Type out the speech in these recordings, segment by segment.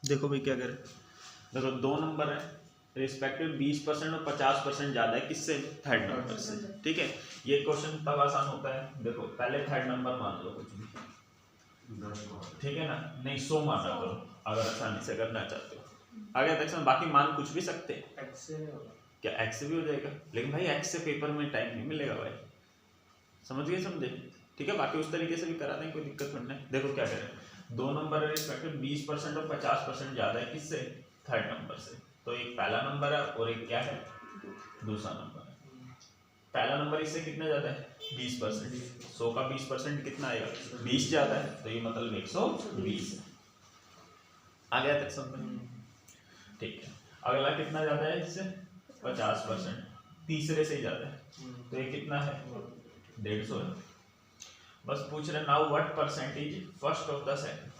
देखो भाई क्या करें, देखो दो नंबर है, रिस्पेक्टिव 20% और 50% ज़्यादा है किससे, थर्ड नंबर से। ठीक है, ये क्वेश्चन तब आसान होता है, देखो पहले थर्ड नंबर मान लो कुछ भी, ठीक है ना, नहीं 100 माना करो अगर आसानी से करना चाहते हो। आगे तक बाकी मान कुछ भी सकते हैं, क्या एक्स से भी हो जाएगा, लेकिन भाई एक्स से पेपर में टाइम नहीं मिलेगा भाई, समझ गए, समझे। ठीक है, बाकी उस तरीके से भी करा दें, कोई दिक्कत नहीं है। देखो क्या करें, दो नंबर रिस्पेक्टिव 20% और 50% ज़्यादा है किससे, थर्ड नंबर से। तो एक पहला नंबर है और एक क्या है, दूसरा नंबर है। पहला नंबर इससे कितना ज़्यादा है, 20%, 100 का 20% कितना आएगा, 20 ज़्यादा है, तो ये मतलब 120 है। आ गया तक समझ, ठीक है। अगला कितना ज़्यादा है इससे, 50%, तीसरे से ज़्यादा है, तो ये कितना है, 150 है। बस पूछ रहे now what percentage first of the second,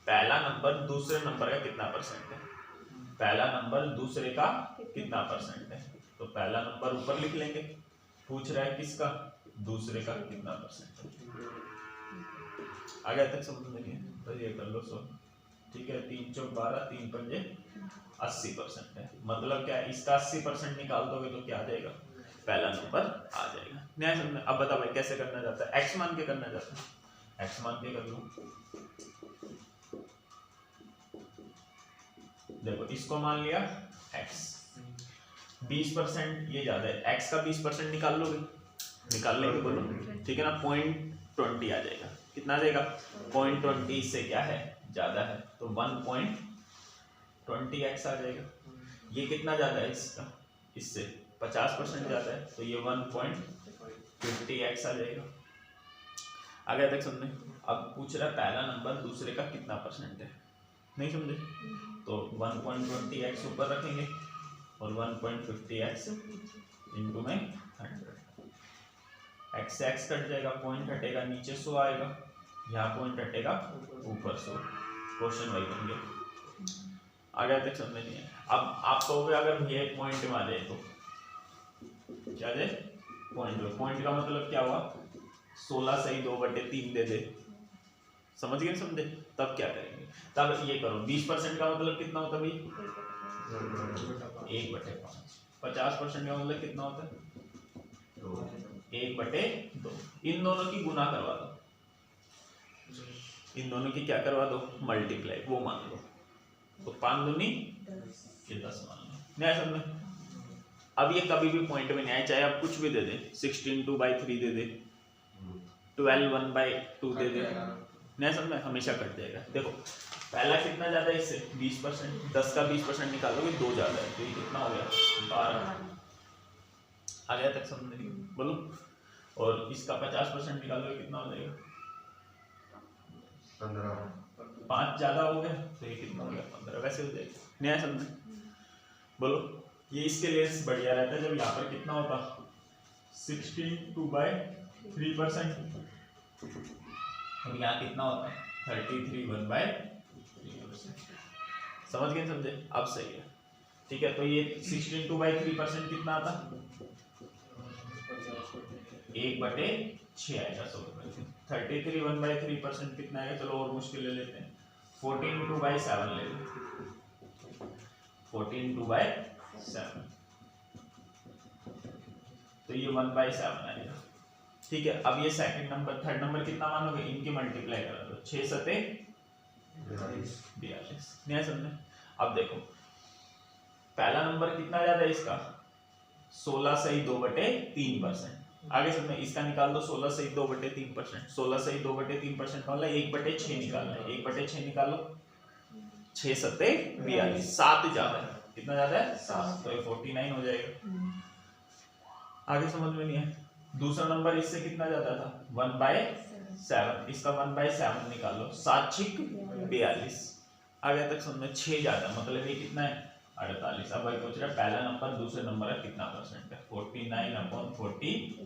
पहला नंबर दूसरे नंबर का कितना परसेंट है, पहला नंबर दूसरे का कितना परसेंट है। तो पहला नंबर ऊपर लिख लेंगे, पूछ रहा है किसका, दूसरे का कितना परसेंट है। आगे तक समझ में नहीं है तो ये कर लो 100, ठीक है, 3 चौक 12, 3 पंजे 80% है, मतलब क्या है, इसका 80% निकाल दोगे तो क्या आ जाएगा, पहला नंबर आ जाएगा। न्याय समझ में। अब बता भाई कैसे करना चाहता है, एक्स मान के करना चाहता है, एक्स मान के कर लो। देखो इसको मान लिया एक्स, 20% ये ज्यादा है, एक्स का 20% निकाल लोगे, निकाल लेंगे बोलो, ठीक है ना, 0.20 आ जाएगा, कितना आ जाएगा, 0.20, इससे क्या है, ज्यादा है, तो 1.20 एक्स आ जाएगा। ये कितना ज्यादा है इसका, इससे 50% ज्यादा है, तो ये 1.50 एक्स आ जाएगा। आगे तक समझे। अब पूछ रहा है पहला नंबर दूसरे का कितना परसेंट है, नहीं समझे, तो 1.20 एक्स ऊपर रखेंगे और 1.50 एक्स इंटू में 100, एक्स से एक्स कट जाएगा, पॉइंट हटेगा, नीचे 100 आएगा, यहाँ पॉइंट हटेगा, ऊपर 100, क्वेश्चन वही बन गया। आगे तक समझ नहीं है। अब आप कहोगे अगर भैया एक पॉइंट में आ जाए तो क्या जाए, पॉइंट में, पॉइंट का मतलब क्या हुआ, 16 सही 2/3 दे दे, समझ गए, समझे। तब क्या करेंगे, तब ये करो, 20% का मतलब कितना होता है भाई, 1/5, 50% का मतलब कितना होता है, 1/2, इन दोनों की गुना करवा दो, इन दोनों की क्या करवा दो, मल्टीप्लाई, वो मान लो, तो 5 दूनी 10 मान लो, न्याय समझ। अब ये कभी भी पॉइंट में नहीं आए, चाहे आप कुछ भी दे दे, 16/2/3 दे दे, 12/1/2 दे दे, न्याय समझ, हमेशा कट जाएगा। देखो पहला कितना ज्यादा है इससे, 20%, 10 का 20% निकालोगे 2 ज्यादा है, तो ये कितना हो गया, 12। आ गया तक समझ नहीं, बोलो। और इसका 50% निकालोगे कितना हो जाएगा, 15, 5 ज्यादा हो गया, तो ये कितना हो गया, 15, वैसे हो जाएगा, न्याय समझ, बोलो। ये इसके लिए बढ़िया रहता है जब यहाँ पर कितना होता, 16/3%, और यहाँ कितना होता है, 33/3%, समझ गए, समझे, अब सही है, ठीक है। तो ये 16/3% कितना आता, 1/6 आएगा, 100। 33/3% कितना आएगा, चलो और मुश्किल ले लेते हैं, 14/7 ले लेते, 14/7, तो ये 1/7 आएगा, ठीक है। अब ये सेकंड नंबर, थर्ड नंबर कितना मानोगे, इनकी मल्टीप्लाई करा दो, 6 सते 42, नहीं समझे। अब देखो पहला नंबर कितना ज्यादा है इसका, 16 सही 2/3%, आगे समझ, इसका निकाल दो 16 सही 2/3%, 16 सही 2/3% का मतलब 1/6 निकालना है, 1/6 निकालो, 6 सते 42, 7 ज्यादा है, कितना ज्यादा है, 7, तो 49 हो जाएगा। आगे समझ में नहीं है। दूसरा नंबर इससे कितना ज्यादा था, 1/7, इसका 1/7 निकालो, 7 6 42, आगे तक समझ में, 6 ज्यादा, मतलब ये कितना है, 48। अब भाई पूछ रहा है पहला नंबर दूसरे नंबर का कितना परसेंट है, 49/40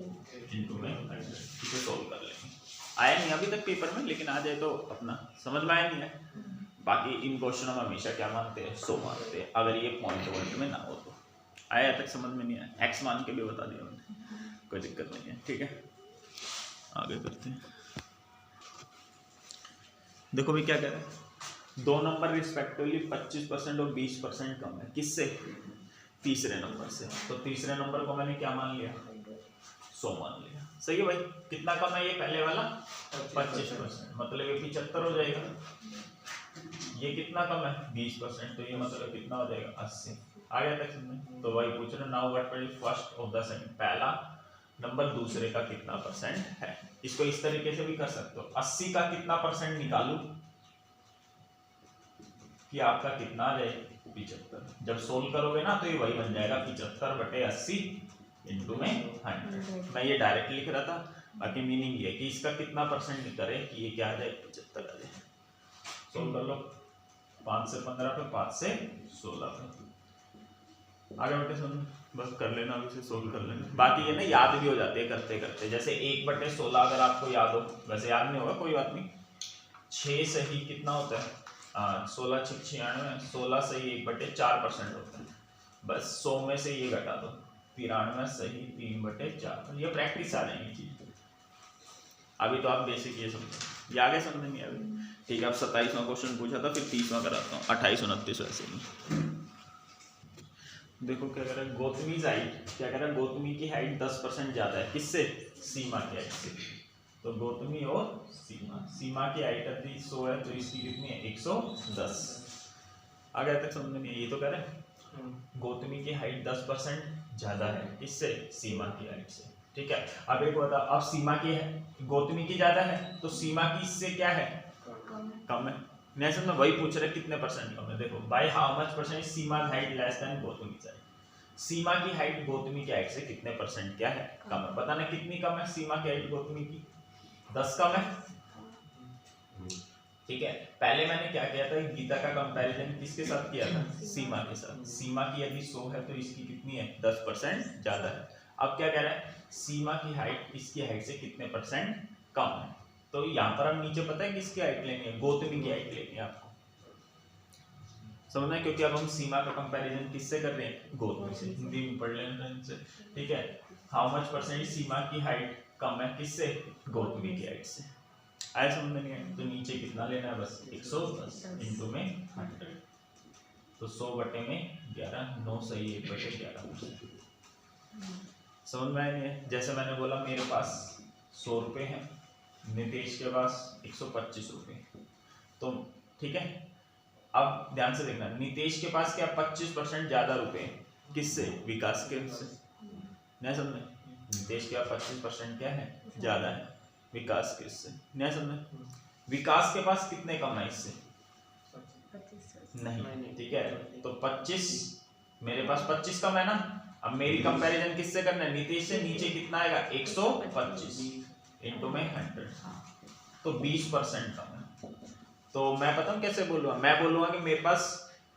इंटू में 100, इसे सोल्व कर लेंगे। आया नहीं अभी तक पेपर में, लेकिन आ जाए तो अपना समझ में आया नहीं है। बाकी इन क्वेश्चनों में हमेशा क्या मानते हैं, 100 मानते हैं, अगर ये पॉइंट में ना हो तो। आया तक समझ में नहीं आया, एक्स मान के भी बता दिया मैंने, कोई दिक्कत नहीं है, ठीक है। आगे करते हैं, देखो भाई क्या कह रहे हैं, दो नंबर रिस्पेक्टिवली 25% और 20% कम है, किससे? तीसरे नंबर से। तो तीसरे नंबर को मैंने क्या मान लिया? 100 मान लिया। सही है भाई। कितना कम है ये पहले वाला? 25%, मतलब ये 75 हो जाएगा। ये कितना कम है? 20%, तो ये मतलब कितना हो जाएगा? 80। आ गया तक समझ? तो वही पूछ रहे, now what is first of the second, पहला नंबर दूसरे का कितना परसेंट है। इसको इस तरीके से भी कर सकते हो, 80 का कितना परसेंट निकालू कि आपका कितना आ जाए? 75। जब सोल्व करोगे ना तो ये वही बन जाएगा 75/80 इंटू में 100। मैं ये डायरेक्ट लिख रहा था, बाकी मीनिंग ये कि इसका कितना परसेंट करे कि ये क्या आ जाए? 75 आ जाए। सोल्व कर लो। 5 से 15 पे, 5 से 16 पे। आगे बढ़ते समझ, बस कर लेना, अभी से सोल्व कर लेना। बाकी ये ना याद भी हो जाती है करते करते। जैसे 1/16 अगर आपको याद हो, वैसे याद नहीं होगा कोई बात नहीं। 6 से ही कितना होता है? 16 6 96, 16 से ही 1/4% होता है। बस 100 में से ये घटा दो, 93 सही 3/4। ये प्रैक्टिस आ जाएगी चीज। अभी तो आप बेसिक ये समझो, ये आगे समझ नहीं अभी। ठीक है, अब 27वां क्वेश्चन पूछा था, फिर 30वां कराता हूँ। 28 29 वैसे ही। देखो क्या कह रहा है, गौतमी हाइट, क्या कह रहा है? गौतमी की हाइट 10% ज्यादा है, किससे? सीमा की हाइट से। तो गौतमी और सीमा की हाइट अभी 100 है, तो इसकी कितनी है? 110। आ गया तक समझ में? ये तो कह रहे हैं गौतमी की हाइट 10% ज्यादा है, किससे? सीमा की हाइट से। ठीक है, अब एक बता, अब सीमा की है, गौतमी की ज्यादा है, तो सीमा की इससे क्या है? कम है। मैं समझ वही पूछ रहे कितने परसेंट कम है। देखो by how much percent Seema height less than Gautami height. Seema की हाइट गौतमी की हाइट से कितने परसेंट क्या है? कम है। पता ना कितनी कम है सीमा की हाइट गौतमी की? 10 कम है। ठीक है, पहले मैंने क्या किया था? गीता का कंपैरिजन किसके साथ किया था? सीमा के साथ। सीमा की यदि 100 है तो इसकी कितनी है? 10% ज्यादा है। अब क्या कह रहा है? सीमा की हाइट इसकी हाइट से कितने परसेंट कम है। तो यहाँ पर हम नीचे पता है किसकी हाइट लेनी है? गौतमी की हाइट लेनी है आपको, समझना है? क्योंकि अब हम सीमा का कंपैरिजन किससे कर रहे हैं? गौतमी से। हिंदी में पढ़ लेना इनसे। ठीक है, हाउ मच परसेंट सीमा की हाइट कम है, किससे? गौतमी की हाइट से। आया समझ में? नहीं है तो नीचे कितना लेना है? बस 110 इंटू में 100। तो 100 बटे में 11, 9 सही 1/11%। समझ में आया नहीं है? जैसे मैंने बोला मेरे पास 100 रुपये हैं, नितेश के पास 125 रुपये। तो ठीक है, अब ध्यान से देखना, नितेश के पास क्या 25% ज्यादा रुपए, किससे? विकास के से। नहीं समझे? नितेश के पास 25% क्या है? ज्यादा है, विकास के से। नहीं समझे? विकास के पास कितने कम है इससे? नहीं। ठीक है, तो 25, मेरे पास 25 कम है ना। अब मेरी कंपैरिजन किससे करना है? नितेश से। नीचे कितना आएगा? 125 इंटू में 100, तो 20% कम है। तो मैं बताऊं कैसे बोलूंगा? मैं बोलूंगा कि मेरे पास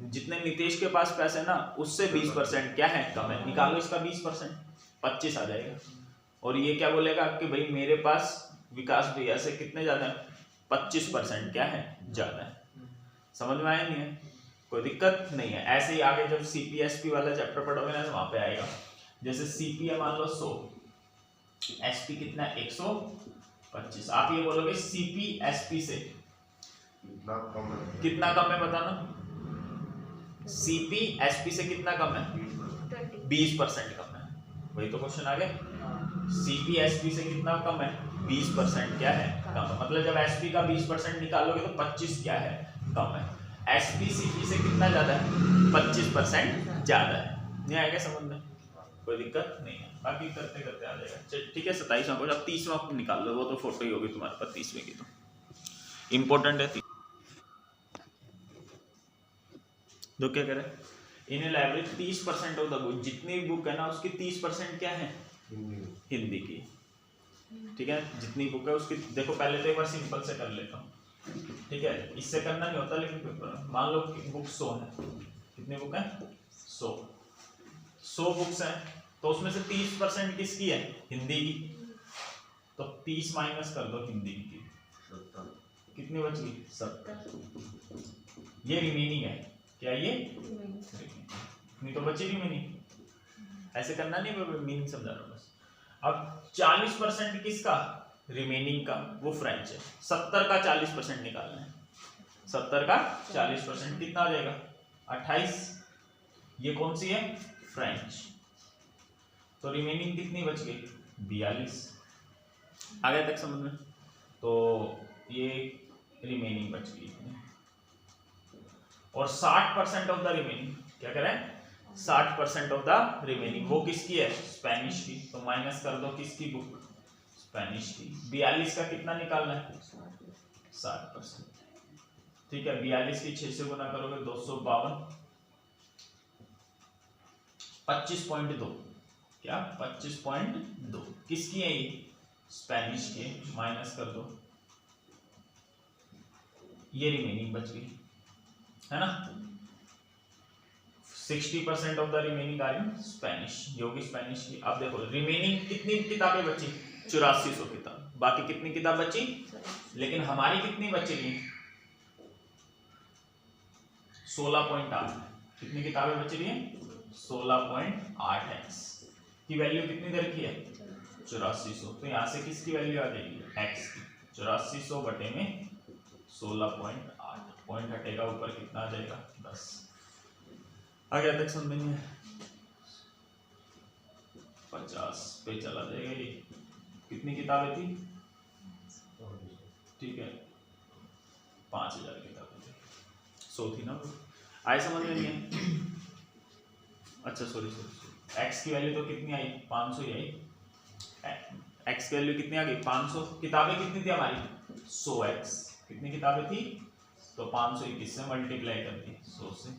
जितने नितेश के पास पैसे ना, उससे 20% क्या है? कम है। निकालो इसका 20%, 25 आ जाएगा। और ये क्या बोलेगा कि भाई मेरे पास विकास भैया से कितने ज्यादा है? 25% क्या है? ज्यादा है। समझ में आया नहीं है? कोई दिक्कत नहीं है। ऐसे ही आगे जब सीपीएसपी वाला चैप्टर पढ़ोगे ना तो वहां पे आएगा। जैसे सीपी है मान लो 100, एसपी कितना है? 125। आप ये बोलोगे सीपी एसपी से कितना कम है? बताना। सीपी एसपी से कितना कम है? 20% कम है। वही तो क्वेश्चन आ गया। सीपी एसपी से कितना कम है? 20% क्या है? कम है। मतलब जब एसपी का 20% निकालोगे तो 25 क्या है? कम है। एसपी सीपी से कितना ज्यादा है? 25% ज्यादा है। नहीं आएगा समझ में? कोई दिक्कत नहीं है, बाकी करते करते आ जाएगा। ठीक है, 27वां को अब 30वां निकाल लो, वो तो फोटो ही होगी तुम्हारे पास 30वें की, तो इंपॉर्टेंट है। तो क्या करें? इन लाइब्रेरी 30% ऑफ द बुक, जितनी बुक है ना उसकी 30% क्या है? हिंदी की। ठीक है, जितनी बुक है उसकी। देखो पहले तो एक बार सिंपल से कर लेता हूँ। ठीक है, इससे करना नहीं होता लेकिन पेपर मान लो कि बुक 100 है। कितनी बुक है? 100 बुक्स हैं, तो उसमें से 30% किसकी है? हिंदी की। तो 30 माइनस कर दो हिंदी की, कितनी बच गई? 70। ये रिमेनिंग है क्या? ये नहीं तो बची रिमेनिंग। ऐसे करना नहीं, मीनिंग समझा रहा हूँ बस। अब 40% किसका? रिमेनिंग का, वो फ्रेंच है। 70 का 40% निकालना है। 70 का 40% कितना आ जाएगा 28। ये कौन सी है फ्रेंच, तो रिमेनिंग कितनी बच गई 42। आ गया तक समझ में। तो ये रिमेनिंग बच गई और 60% ऑफ द रिमेनिंग क्या करें 60% ऑफ द रिमेनिंग वो किसकी है स्पेनिश की, तो माइनस कर दो किसकी बुक स्पेनिश की। 42 का कितना निकालना है 60%, ठीक है। 42 की 6 से गुना करोगे 252, 25.2 क्या 25.2 किसकी है ये स्पेनिश की, माइनस कर दो, ये रिमेनिंग बच गई है ना। 60% of the remaining are in Spanish, जो कि स्पेनिश की। अब देखो रिमेनिंग कितनी किताबें बची 8400 किताब, बाकी कितनी किताब बची, लेकिन हमारी कितनी बची रही 16.8, कितनी किताबें बची रही हैं 16.8x की वैल्यू कितनी दे रखी है 8400, तो यहां से किसकी वैल्यू आ जाएगी x की, 8400 बटे में 16.8, पॉइंट हटेगा ऊपर कितना आ जाएगा 10। आ गया तक समझ में है, 50 पे चला जाएगा। ये कितनी किताबें थी ठीक है 5000 किताबें थी, 100 थी ना, आए समझ में नहीं है। अच्छा सॉरी x की वैल्यू तो कितनी आई 500 ही आई, x की वैल्यू कितनी आ गई 500, किताबें कितनी थी हमारी 100x, कितनी किताबें थी तो 500 किससे मल्टीप्लाई कर दी 100 से,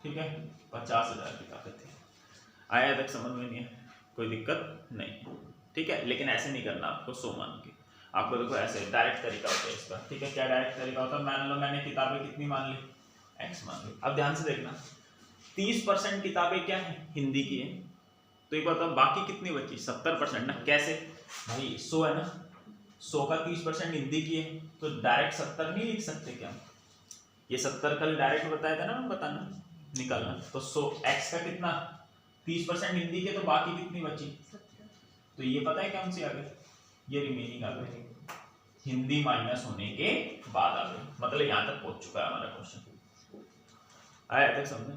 ठीक है 50,000 किताबें थी। आया तक समझ में नहीं है, कोई दिक्कत नहीं, ठीक है। लेकिन ऐसे नहीं करना आपको 100 मान के, आपको देखो ऐसे डायरेक्ट तरीका होता है इसका, ठीक है। क्या डायरेक्ट तरीका होता है, मान लो मैंने किताबें कितनी मान ली x मान ली। अब ध्यान से देखना 30% किताबें क्या है हिंदी की है, तो ये बताओ बाकी कितनी बची 70% ना, कैसे भाई 100 है ना, 100 का 30% हिंदी की है, तो डायरेक्ट 70 नहीं लिख सकते क्या, ये 70 कल डायरेक्ट बताया था ना बताना निकालना, तो 100 x का कितना 30% हिंदी के, तो बाकी कितनी बची, तो ये पता है कौन सी आ गई ये रिमेनिंग आ गई, हिंदी माइनस होने के बाद आ गई, मतलब यहाँ तक पहुंच चुका है हमारा क्वेश्चन। आया तक समझे।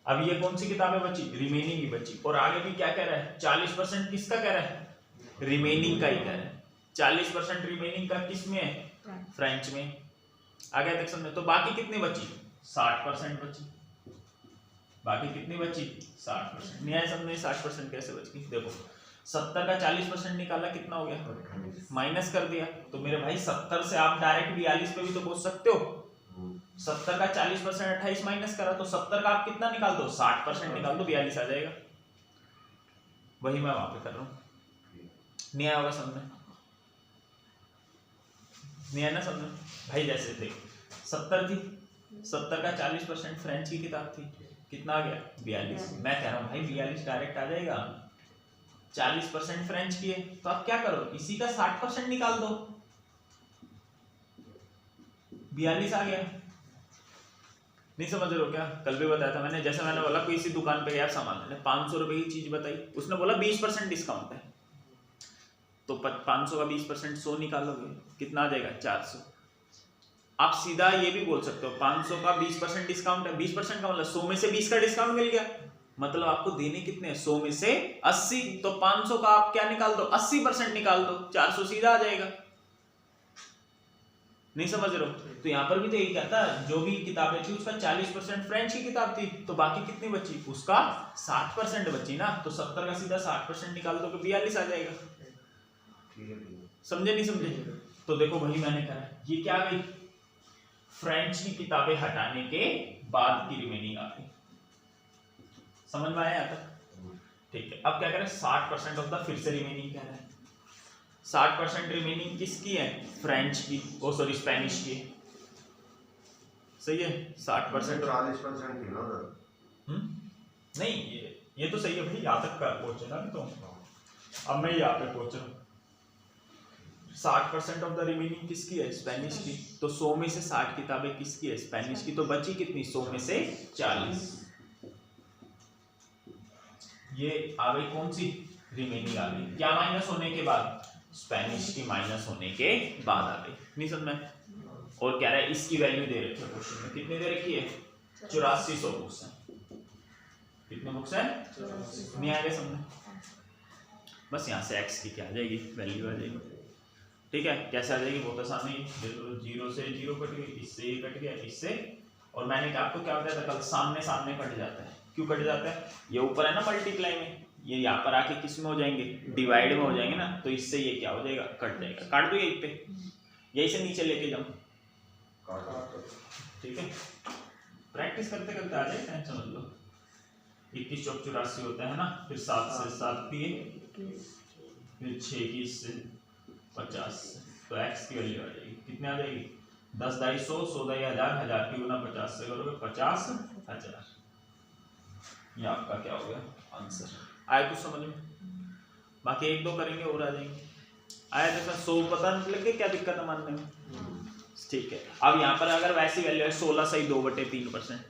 अब ये कौन सी किताबें बची रिमेनिंग ही बची, और आगे भी क्या कह रहा है 40% किसका कह रहा है रिमेनिंग का ही कह रहा है, 40% रिमेनिंग का किस में है फ्रेंच में। आगे तक समझे। तो बाकी कितनी बची 60% बची, बाकी कितनी बची 60%, नहीं आया समझ में 60% कैसे बच गई, देखो 70 का 40% निकाला कितना हो गया माइनस कर दिया, तो मेरे भाई 70 से आप डायरेक्ट 42 पे भी तो पहुंच सकते हो, 70 का 40% 28 माइनस करा, तो 70 का आप कितना निकाल दो 60% निकाल दो 42 आ जाएगा, वही मैं वहां पे कर रहा हूँ। नहीं आया होगा समझ में, नहीं आया ना समझ में भाई। जैसे देख 70 थी, 70 का 40% फ्रेंच की किताब थी, कितना आ गया 42, मैं कह रहा हूँ भाई 42 डायरेक्ट आ जाएगा, 40% फ्रेंच की है, तो आप क्या करो इसी का 60% निकाल दो, 42 आ गया। नहीं समझ रहे हो क्या, कल भी बताया था मैंने, जैसे मैंने बोला कोई इसी दुकान पे गया सामान लेने, 500 रुपए की चीज बताई, उसने बोला 20% डिस्काउंट है, तो 500 का 20% 100 निकालोगे कितना आ जाएगा 400। आप सीधा ये भी बोल सकते हो 500 का 20% डिस्काउंट है, 20% का मतलब 100 में से 20 का डिस्काउंट मिल गया, मतलब आपको देने कितने हैं 100 में से 80, तो 500 का आप क्या निकाल दो 80% निकाल दो, 400 सीधा आ जाएगा। नहीं समझ रहे हो, तो यहाँ पर भी तो यही कहता है जो भी किताबें थी उसका 40% फ्रेंच की किताब थी, तो बाकी कितनी बची उसका 60% बची ना, तो 70 का सीधा 60% निकाल दो तो 42 आ जाएगा। समझे नहीं समझे, तो देखो वही मैंने कहा ये क्या आ गई फ्रेंच की किताबें हटाने के बाद की रिमेनिंग आ गई, समझ में आया तक, ठीक है। अब क्या करें 60% ऑफ द, फिर से रिमेनिंग कह रहे हैं, 60% रिमेनिंग किसकी है फ्रेंच की, ओ सॉरी स्पेनिश की, सही है 60%, 40% थी ना उधर, नहीं ये तो सही है भाई, यहाँ तक पहुंचे ना, तो अब मैं यहाँ पे पहुंच रहा हूँ। 60% ऑफ द रिमेनिंग किसकी है स्पेनिश की, तो 100 में से 60 किताबें किसकी है स्पेनिश की, तो बची कितनी 100 में से 40, ये आ गई कौन सी रिमेनिंग आ गई, क्या माइनस होने के बाद स्पेनिश की माइनस होने के बाद आ गई। नहीं समझ में, और कह रहा है इसकी वैल्यू दे रखे क्वेश्चन में, कितनी दे रखी है 8400 बुक्स है। कितने बुक्स है? नहीं आ गया समझ? बस यहाँ से x की क्या आ जाएगी वैल्यू आ जाएगी। ठीक है, कैसे आ जाएगी बहुत आसान है, 0 से 0 कट गई, इससे ये कट गया, इससे, और मैंने आपको क्या बताया था कल, सामने सामने कट जाता है। क्यों कट जाता है? ये ऊपर है ना मल्टीप्लाई में, ये यहाँ पर आके किस में हो जाएंगे डिवाइड में हो जाएंगे ना, तो इससे ये क्या हो जाएगा कट जाएगा। काट दो यहीं पे, यहीं से नीचे लेके जाओ। ठीक है, प्रैक्टिस करते करते आ जाएगा, टेंशन मत लो। 21 चौक 84 होता है ना, फिर 7 से 7 दिए, फिर 6 की से 50, तो x की वैल्यू आ जाएगी, कितने आ जाएगी 10 दाई 100, 100 दाई 1000, 1000 की गुना 50 से करोगे 50,000। ये आपका क्या हो गया आंसर। आया कुछ समझ में? बाकी एक दो करेंगे और आ जाएंगे। आया तो सर 100 पता नहीं लगे क्या दिक्कत है मानने में? ठीक है, अब यहाँ पर अगर वैसी वैल्यू है 16 सही 2/3%,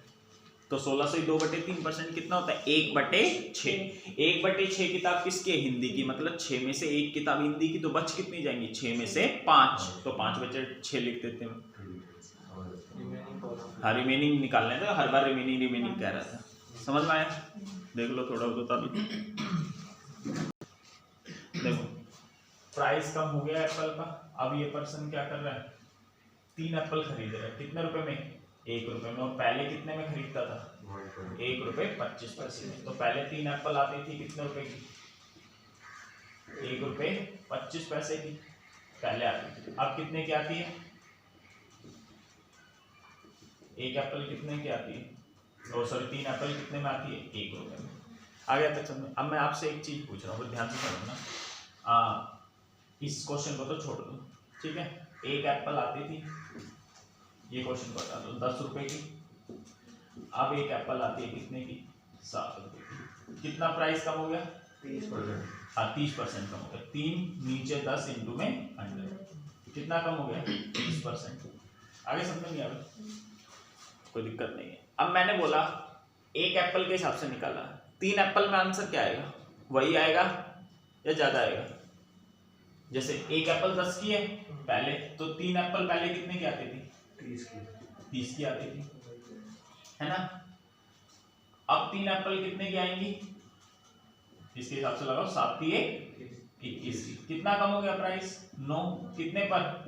तो 16 सही 2/3% कितना होता है 1/6। 1/6 किताब किसकी है? हिंदी की, मतलब 6 में से 1 किताब हिंदी की, तो बच कितनी जाएंगी 6 में से 5, तो 5/6 लिख देते हैं। हाँ रिमेनिंग निकालने थे, हर बार रिमेनिंग कह रहा था, समझ में आया? देख लो थोड़ा होता भी। देखो प्राइस कम हो गया एप्पल का, अब ये पर्सन क्या कर रहा है 3 एप्पल खरीद रहा है, कितने रुपए में 1 रुपए में, और पहले कितने में खरीदता था 1 रुपए 25 पैसे में। तो पहले 3 एप्पल आती थी कितने रुपए की 1 रुपए 25 पैसे की पहले आती थी, अब कितने की आती है? एक एप्पल कितने की आती है, और सॉरी 3 एप्पल कितने में आती है 1 रुपए में। आ गया तक समझ? अब मैं आपसे एक चीज पूछ रहा हूँ, ध्यान से समझना, इस क्वेश्चन को तो छोड़ दो, ठीक है। एक एप्पल आती थी, ये क्वेश्चन बता दो 10 रुपए की, अब एक एप्पल आती है कितने की 7 रुपए की, कितना प्राइस कम हो गया 30%। हाँ 30% कम हो गया, 3 नीचे 10 इंटू में 100, कितना कम हो गया 30%। आगे समझ नहीं आ रहा? कोई दिक्कत नहीं है। अब मैंने बोला एक एप्पल के हिसाब से निकाला, 3 एप्पल में आंसर क्या आएगा, वही आएगा या ज्यादा आएगा? जैसे एक एप्पल 10 की है पहले, तो 3 एप्पल पहले कितने की आती थी 30 की आती थी, है ना। अब 3 एप्पल कितने की आएंगी, इसके हिसाब से लगाओ 7 की 21 की, कितना कम हो गया प्राइस 9, कितने पर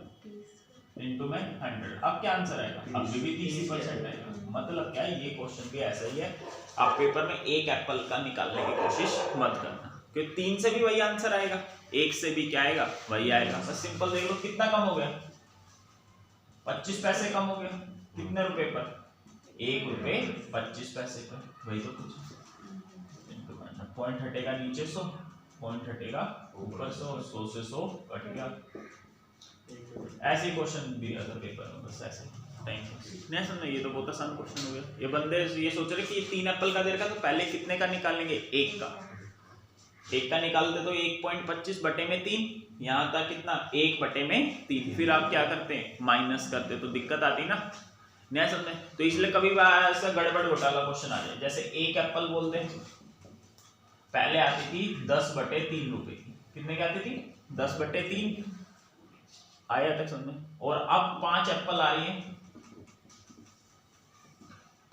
इंटू में 100। अब क्या आंसर आएगा, अब भी 30% आएगा। मतलब क्या है, ये क्वेश्चन भी ऐसा ही है, आप पेपर में एक एप्पल का निकालने की कोशिश मत करना, क्योंकि 3 से भी वही आंसर आएगा, 1 से भी क्या आएगा वही आएगा। बस सिंपल देख लो कितना कम हो गया 25 पैसे कम हो गया, कितने रुपए पर 1 रुपए 25 पैसे पर, वही तो कुछ पॉइंट हटेगा नीचे 100, पॉइंट हटेगा ऊपर 100, 100 से 100 कट गया। ऐसे क्वेश्चन दिया था पेपर में, बस ऐसे नहीं समझना, ये तो बहुत आसान क्वेश्चन हो गया। ये बंदे ये सोच रहे कि 3 एप्पल का दे रखा, तो पहले कितने का निकालेंगे 1 का निकालते तो 1.25 बटे में 3, यहाँ था कितना 1/3, फिर आप क्या करते हैं माइनस करते, तो दिक्कत आती ना, नहीं समझे? तो इसलिए कभी ऐसा गड़बड़ घोटाला क्वेश्चन आ जाए, जैसे एक एप्पल बोलते हैं पहले आती थी 10/3 रुपए की, कितने की आती थी 10/3, आया तक समझ में। और अब 5 एप्पल आ रही है,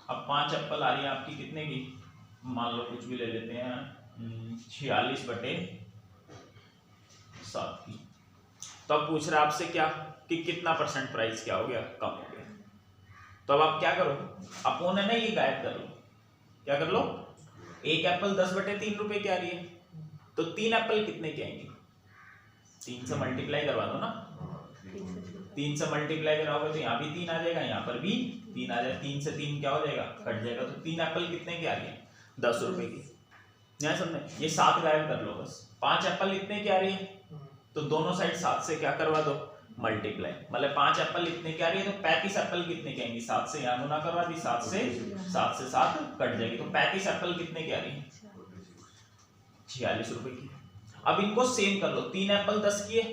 अब 5 एप्पल आ रही है आपकी कितने की, मान लो कुछ भी ले लेते हैं 46/7 की। तो अब पूछ रहा है आपसे क्या कि कितना % प्राइस क्या हो गया कम हो गया। तो अब आप क्या करो, अपोन है ना, ये गायब कर लो, क्या कर लो, एक एप्पल 10/3 रुपए की आ रही है, तो 3 एप्पल कितने की आएंगे, 3 से मल्टीप्लाई करवा दो ना, 3 से मल्टीप्लाई कराओगे तो यहाँ भी 3 आ जाएगा, यहाँ पर भी 3 आ जाएगा, 3 से 3 क्या हो जाएगा कट जाएगा, तो 3 एप्पल कितने की आ रही है 10 रुपए की, नहीं समझे? ये 7 गायब कर लो बस। 5 एप्पल इतने की आ रही है, तो दोनों साइड 7 से क्या करवा दो मल्टीप्लाई, मतलब 5 एप्पल इतने की आ रही है, तो 35 एप्पल कितने की आएंगी, 7 से यहाँ गुना करवा दी, 7 से 7 कट जाएगी, तो 35 एप्पल कितने की आ रही है 46 रुपए की। अब इनको सेम कर लो, 3 एप्पल 10 की है,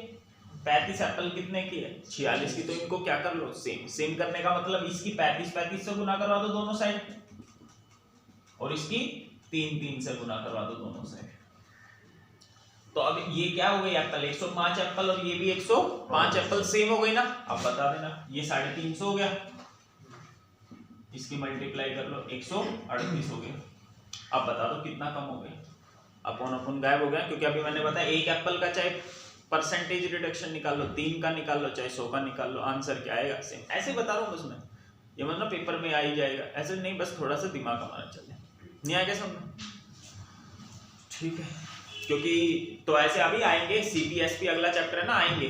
35 एप्पल कितने की है 46 की, तो इनको क्या कर लो सेम करने का मतलब इसकी 35 से गुना करवा दो दोनों साइड, और इसकी 3 से गुना करवा दो दोनों साइड। तो अब ये क्या हो गई एप्पल, 105 एप्पल और ये भी 105 एप्पल सेम हो गई ना। अब बता देना, ये 350 हो गया, इसकी मल्टीप्लाई कर लो, 138 हो गया। अब बता दो कितना कम हो गया। अपन गायब हो गया, क्योंकि अभी मैंने बताया एक एप्पल का चाहे परसेंटेज रिडक्शन निकाल लो, 3 का निकाल लो, चाहे 100 का निकाल लो, आंसर क्या आएगा सेम। ऐसे बता रहा हूँ बस मैं, ये मतलब पेपर में आ ही जाएगा, ऐसे नहीं, बस थोड़ा सा दिमाग हमारा चले, नहीं आएगा समझ, ठीक है। क्योंकि तो ऐसे अभी आएंगे सीपी एसपी, अगला चैप्टर है ना, आएंगे,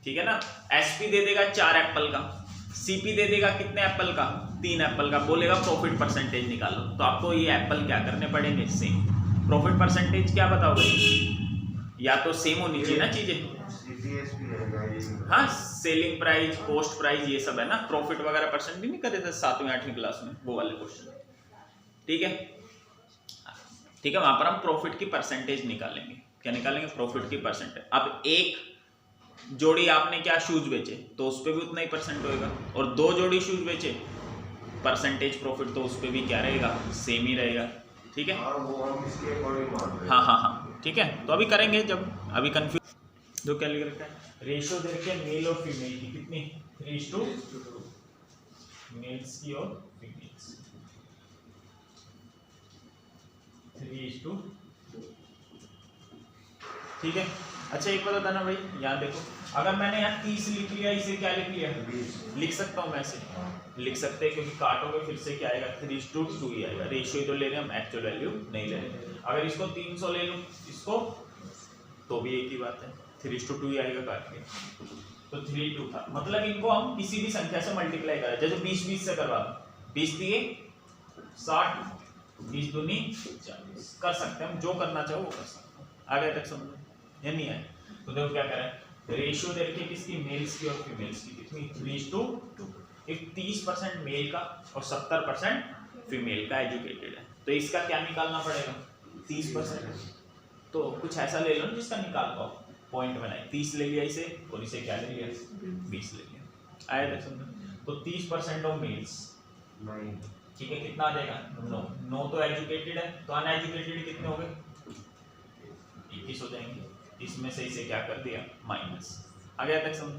ठीक है ना। एसपी दे देगा 4 एप्पल का, सीपी दे देगा कितने एप्पल का, 3 एप्पल का, बोलेगा प्रॉफिट परसेंटेज निकालो, तो आपको ये एप्पल क्या करने पड़ेंगे, सेम। प्रॉफिट परसेंटेज क्या बताओगे, या तो सेम होनी चाहिए ना चीजें, हाँ, सेलिंग प्राइस, कॉस्ट प्राइस, ये सब है ना। प्रॉफिट वगैरह परसेंट भी नहीं करे थे 7वीं 8वीं क्लास में, वो वाले क्वेश्चन, ठीक है, ठीक है। वहां पर हम प्रॉफिट की परसेंटेज निकालेंगे, क्या निकालेंगे, प्रॉफिट की परसेंटेज। अब एक जोड़ी आपने क्या शूज बेचे, तो उस पर भी उतना ही परसेंट होएगा, और 2 जोड़ी शूज बेचे, परसेंटेज प्रॉफिट तो उस पर भी क्या रहेगा, सेम ही रहेगा, ठीक है। हाँ हाँ हाँ, ठीक है। तो अभी करेंगे जब, अभी कंफ्यूज, जो क्या लिख रखा है, रेशियो देखिए मेल और फीमेल की कितनी, 3:2, मेल्स की और फीमेल्स 3:2, ठीक है। अच्छा एक बात बताना भाई, यहाँ देखो, अगर मैंने यहाँ 30 लिख लिया, इसे क्या लिख लिया, लिख सकता हूँ मैं ऐसे, लिख सकते हैं, क्योंकि काटोगे फिर से क्या आएगा, 3:2 ही आएगा। रेशियो तो ले रहे हम, एक्चुअल वैल्यू नहीं ले रहे। अगर इसको 300 ले लूँ, इसको, तो भी एक ही बात है, 3:2 ही आएगा काट के, तो 3:2 था। मतलब इनको हम किसी भी संख्या से मल्टीप्लाई करें, जैसे 20 से करवा, 20 दिए 60, 20 दूनी 40, कर सकते हैं हम, जो करना चाहो वो कर सकते हैं। आगे तक समझो या नहीं आए, तो देखो क्या करें, रेशियो देखिए किसकी, मेल्स की और फीमेल्स की, कितनी, 3:2। एक 30% मेल का और 70% फीमेल का एजुकेटेड है, तो इसका क्या निकालना पड़ेगा, 30%। तो कुछ ऐसा ले लो जिसका निकाल पाओ, पॉइंट बनाए, 30 ले लिया इसे, और इसे क्या ले लिया, 20 ले लिया। आया देख समझो, तो 30% ऑफ मेल्स, ठीक है, कितना आ जाएगा, 9 तो एजुकेटेड है, तो अनएजुकेटेड कितने हो गए, 21 हो जाएंगे। इसमें से इसे क्या कर दिया, माइनस। आ गया तक समझ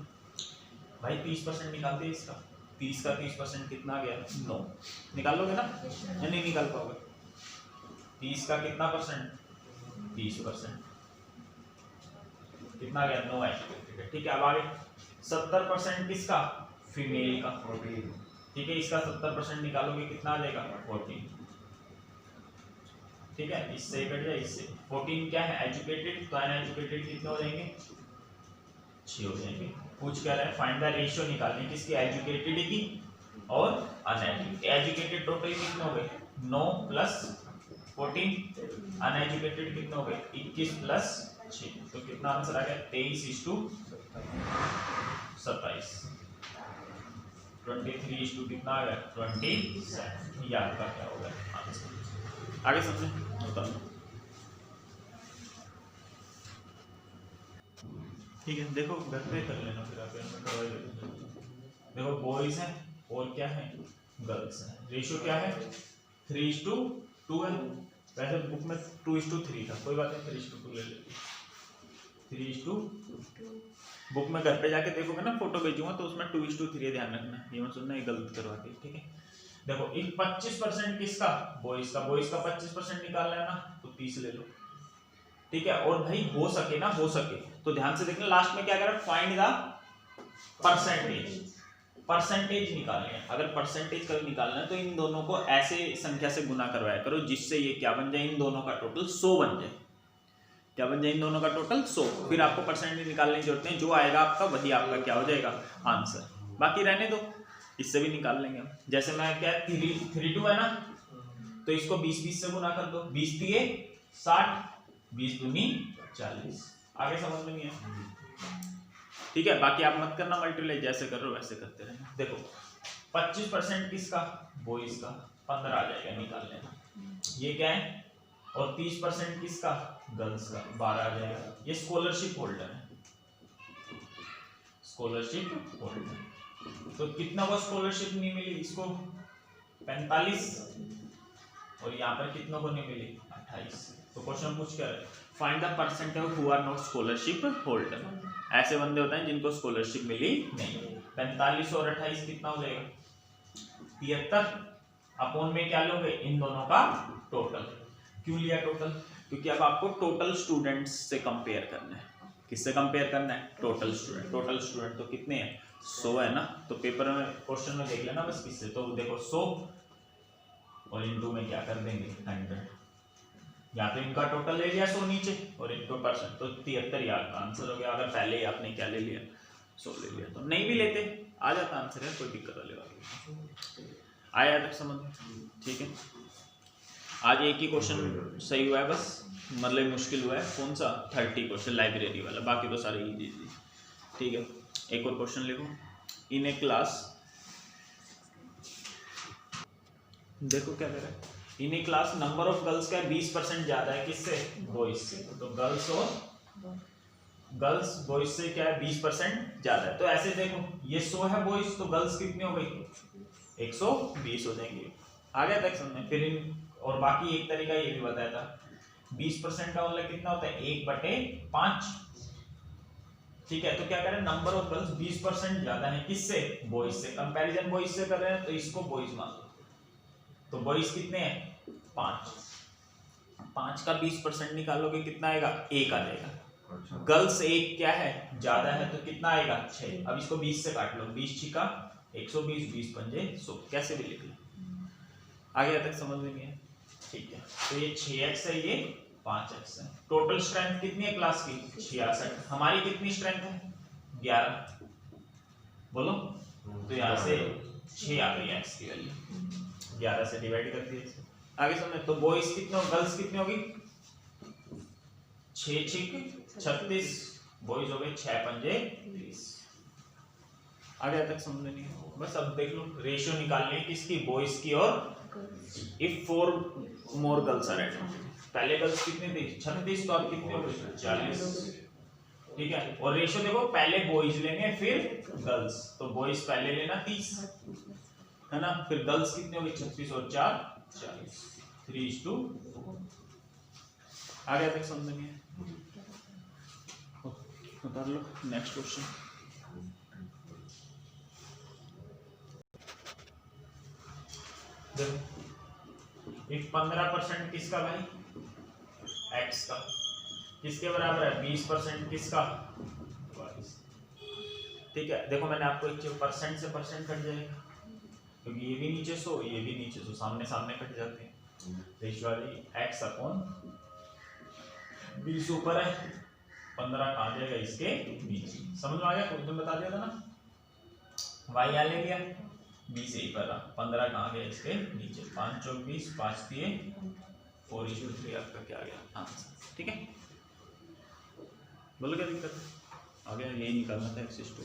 भाई, 30% निकाल दिया इसका, 30 का 30% कितना आ गया, 9। निकाल लोगे ना, या नहीं निकाल पाओगे, 30 का कितना परसेंट, 30%, कितना आ गया, 9 एजुकेटेड, ठीक है। अब आगे 70% किसका, फीमेल का, ठीक है, इसका 70% निकालोगे कितना आ जाएगा, 14, ठीक है। इससे कट जाए, इससे 14 क्या है, एजुकेटेड, तो अनएजुकेटेड कितने हो जाएंगे, 6 हो जाएंगे। पूछ क्या रहा है, फाइंड द रेशियो निकालनी किसकी, एजुकेटेड की और अनएजुकेटेड। एजुकेटेड टोटल कितने हो गए, 9 प्लस 14, अनएजुकेटेड कितने हो गए, 21 प्लस 6, तो कितना आंसर आ गया, 23:27, 23 कितना आ गया, 27, ये आपका क्या हो गया आंसर। आगे समझे, ठीक है। देखो घर पे कर लेना, फिर आप देखो, बॉयज हैं और क्या है, गर्ल्स हैं। रेशियो क्या है, 3:2 है, वैसे बुक में 2:3 था, कोई बात नहीं, 3:2 ले लेते, 3:2। बुक में घर पे जाके देखोगे ना, फोटो भेजूंगा तो उसमें 2:3 ध्यान रखना, ये मत सुनना ये गलत करवा के, ठीक है। देखो एक 25% किसका, बॉयज का, बॉयज का 25% निकालना है ना, तो 30 ले लो, ठीक है। और भाई हो सके ना, हो सके तो ध्यान से देखना, लास्ट में क्या करें, फाइंड द परसेंटेज, परसेंटेज निकालनी है। अगर परसेंटेज कभी निकालना है तो इन दोनों को ऐसे संख्या से गुना करवाया करो जिससे ये क्या बन जाए, इन दोनों का टोटल 100 बन जाए। क्या बन जाए, इन दोनों का टोटल 100, फिर आपको परसेंटेज निकालने की जरूरत नहीं, जो आएगा आपका वही आपका क्या हो जाएगा आंसर, बाकी रहने दो, इससे भी निकाल लेंगे हम। जैसे मैं क्या 3:2 है ना, तो इसको 20 से गुना कर दो, 20 दिए 60, 20 दूनी 40, आगे समझ में नहीं है, ठीक है। बाकी आप मत करना मल्टीप्लाई, जैसे कर रहे हो वैसे करते रहना। देखो 25% किसका, बॉयज का, 15 आ जाएगा, निकाल लेना, ये क्या है, और 30% किसका, गर्ल्स का, 12 आ जाएगा। ये स्कॉलरशिप होल्डर है, स्कॉलरशिप होल्डर, तो कितना को स्कॉलरशिप नहीं मिली इसको, 45, और यहाँ पर कितनों को नहीं मिली 28। तो क्वेश्चन पूछ कर find the percentage who are not scholarship holder. ऐसे बंदे होते हैं जिनको स्कॉलरशिप मिली नहीं। 45 और 28 कितना हो जाएगा 73। अपॉन में क्या लोगे इन दोनों का टोटल। क्यों लिया टोटल? क्योंकि अब आपको टोटल स्टूडेंट्स से कंपेयर करना है। किससे कंपेयर करना है? Total student. टोटल स्टूडेंट तो कितने हैं 100 है ना। तो पेपर में क्वेश्चन में देख लेना बस किससे। तो देखो 100 और इनटू में क्या कर देंगे 100। या तो इनका टोटल ले लिया 100 नीचे और इनटू परसेंट तो 73 यार का आंसर हो गया। अगर पहले ही आपने क्या ले लिया 100 ले लिया तो नहीं भी लेते आ जाता आंसर है, कोई दिक्कत वाली बात नहीं। आया तक समझ में? ठीक है, आज एक ही क्वेश्चन सही हुआ है बस, मतलब मुश्किल हुआ है। कौन सा? 30 क्वेश्चन लाइब्रेरी वाला, बाकी तो सारे इजी इजी। ठीक है, एक और क्वेश्चन लिखो। इन ए क्लास, देखो क्या कह रहा है। इन ए क्लास नंबर ऑफ गर्ल्स का 20% ज्यादा है किससे? बॉयज से। तो गर्ल्स और गर्ल्स बॉयज से क्या है 20% ज्यादा है। तो ऐसे देखो ये 100 है बॉयज तो गर्ल्स कितनी हो गई 120 हो जाएंगे। आ गया तक समझ में? फिर इन और बाकी एक तरीका ये भी बताया था 20% का मतलब कितना होता है 1/5। ठीक है, तो क्या करें नंबर ऑफ गर्ल्स 20% ज्यादा है किससे? बॉयज से। कंपैरिजन बॉयज से कर रहे हैं तो इसको बॉयज मान लो। तो बॉयज कितने हैं 5। 5 का 20% निकालोगे कितना आएगा 1 आ जाएगा। गर्ल्स 1 क्या है ज्यादा है तो कितना आएगा 6। अब इसको 20 से काट लो, 20 छिका 120, 20 पंजे 100, कैसे भी लिख लो। आगे तक समझ में नहीं है? ठीक है, तो ये 6x है ये 5x है। टोटल स्ट्रेंथ कितनी है क्लास की 66। हमारी कितनी स्ट्रेंथ है 11 बोलो। तो यहाँ से 6 आ गई x की वैल्यू, 11 से डिवाइड कर दिए। आगे समझे? तो बॉयज कितने गर्ल्स कितनी होगी 6 6 36, बॉयज हो गए 6 पंजे 30। आगे तक समझ नहीं है? बस अब देख लो रेशियो निकालनी है किसकी बॉयज की और if 4 more girls are at. पहले गर्ल्स कितनी थी 36 तो अब कितने हो गए 40। ठीक है, और रेशियो देखो पहले बॉयज लेंगे फिर गर्ल्स। तो बॉयज पहले लेना 30 है ना, फिर गर्ल्स कितने हो गए 36 और 4 40, 3:4। आगे तक समझ नहीं है? उतार लो नेक्स्ट क्वेश्चन। देखो 15% किसका भाई x का, किसके बराबर है 20% किसका y। ठीक है, देखो मैंने आपको एक चीज परसेंट से परसेंट कट जाएगा क्योंकि ये भी नीचे 100 ये भी नीचे 100 सामने सामने कट जाते हैं। रेशियो वाली x अपॉन 20 ऊपर है 15 कहाँ जाएगा इसके नीचे। समझ में आ गया? क्वेश्चन बता दिया था ना, y यहाँ ले लिया 20 यहीं पर 15 कहाँ गया इसके नीचे। 5 चौक 20, 5 दिए 4:3 आपका क्या आ गया आंसर। ठीक है, बोलो क्या दिक्कत है? आ गया, यही निकालना था x/2।